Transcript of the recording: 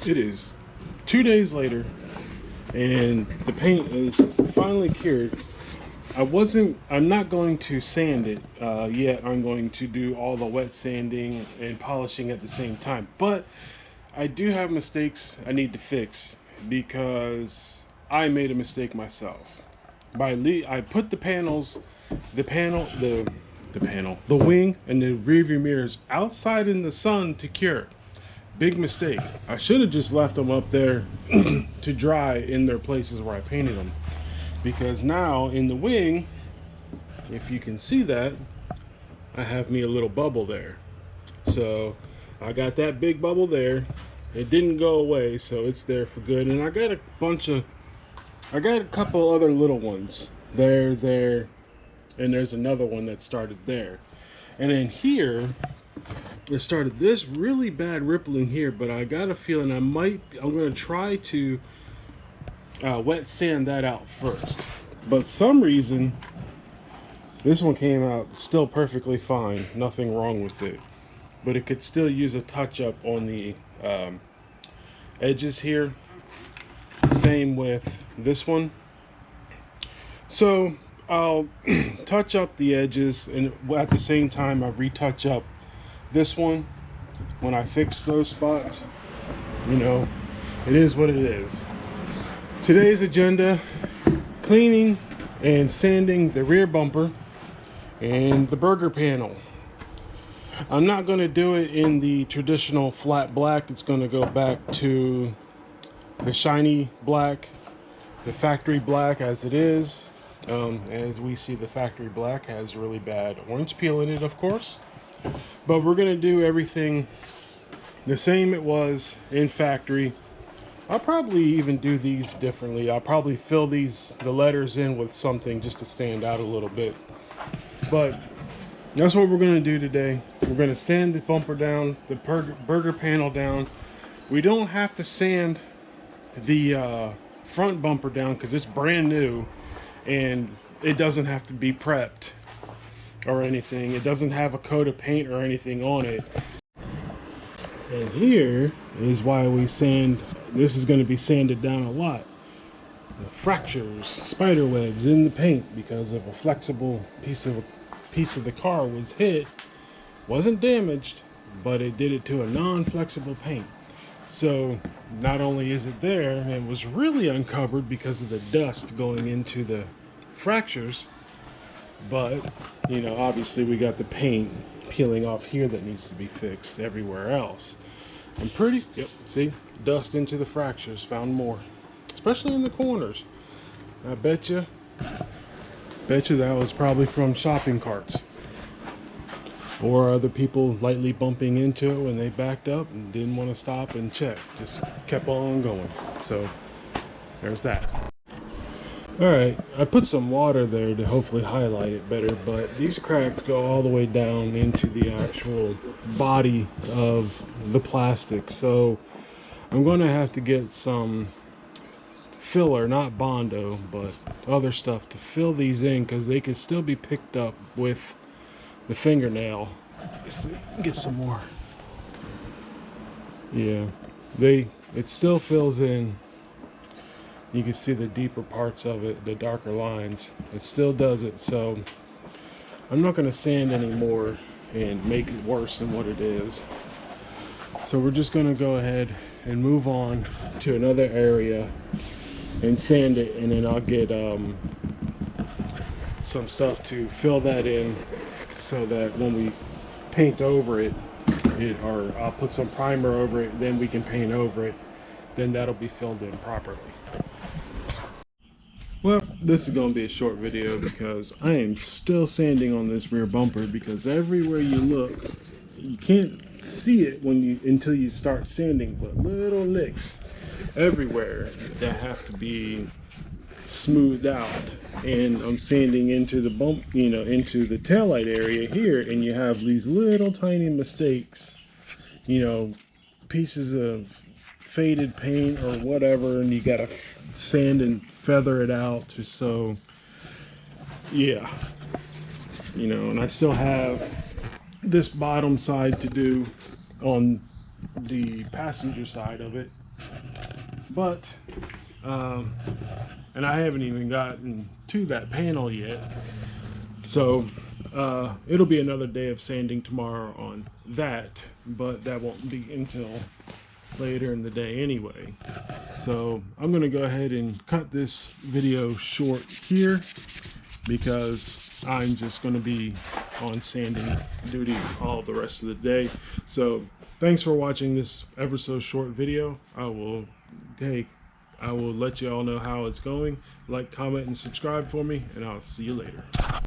It is 2 days later, and the paint is finally cured. I'm not going to sand it yet. I'm going to do all the wet sanding and polishing at the same time. But I do have mistakes I need to fix because I made a mistake myself. I put the panels, the wing and the rearview mirrors outside in the sun to cure. Big mistake. I should have just left them up there to dry in their places where I painted them. Because now in the wing, if you can see that, I have me a little bubble there. So I got that big bubble there. It didn't go away, so it's there for good. And I got a couple other little ones there, and there's another one that started there. And then here, it started this really bad rippling here, but I got a feeling I'm going to try to wet sand that out first. But some reason, this one came out still perfectly fine, nothing wrong with it. But it could still use a touch up on the edges here. Same with this one. So I'll touch up the edges, and at the same time I retouch up this one when I fix those spots. You know, it is what it is. Today's agenda: cleaning and sanding the rear bumper and the burger panel. I'm not going to do it in the traditional flat black. It's going to go back to the shiny black, the factory black as it is. As we see, the factory black has really bad orange peel in it, of course. But we're going to do everything the same it was in factory. I'll probably even do these differently. I'll probably fill the letters in with something just to stand out a little bit. But that's what we're going to do today. We're going to sand the bumper down, the burger panel down. We don't have to sand the front bumper down because it's brand new and it doesn't have to be prepped or anything. It doesn't have a coat of paint or anything on it. And here is why we sand. This is going to be sanded down a lot. The fractures, spider webs in the paint because of a flexible piece of the car was hit. Wasn't damaged, but it did it to a non-flexible paint. So not only is it there, and it was really uncovered because of the dust going into the fractures, but you know, obviously we got the paint peeling off here that needs to be fixed everywhere else. Yep, see, dust into the fractures, found more, especially in the corners. I bet you that was probably from shopping carts or other people lightly bumping into it when they backed up and didn't want to stop and check, just kept on going. So there's that. All right, I put some water there to hopefully highlight it better, but these cracks go all the way down into the actual body of the plastic. So I'm going to have to get some filler, not Bondo, but other stuff to fill these in because they can still be picked up with the fingernail. Let's see, get some more. Yeah, it still fills in. You can see the deeper parts of it, the darker lines. It still does it, so I'm not going to sand anymore and make it worse than what it is. So we're just going to go ahead and move on to another area and sand it, and then I'll get some stuff to fill that in so that when we paint over it, or I'll put some primer over it, then we can paint over it, then that'll be filled in properly. Well, this is going to be a short video because I am still sanding on this rear bumper, because everywhere you look, you can't see it until you start sanding, but little nicks everywhere that have to be smoothed out. And I'm sanding into the bump, into the taillight area here, and you have these little tiny mistakes, pieces of faded paint or whatever, and you gotta sand and feather it out so yeah, and I still have this bottom side to do on the passenger side of it, But and I haven't even gotten to that panel yet, so it'll be another day of sanding tomorrow on that, but that won't be until later in the day anyway. So I'm gonna go ahead and cut this video short here because I'm just gonna be on sanding duty all the rest of the day. So thanks for watching this ever so short video. I will let you all know how it's going. Like, comment, and subscribe for me, and I'll see you later.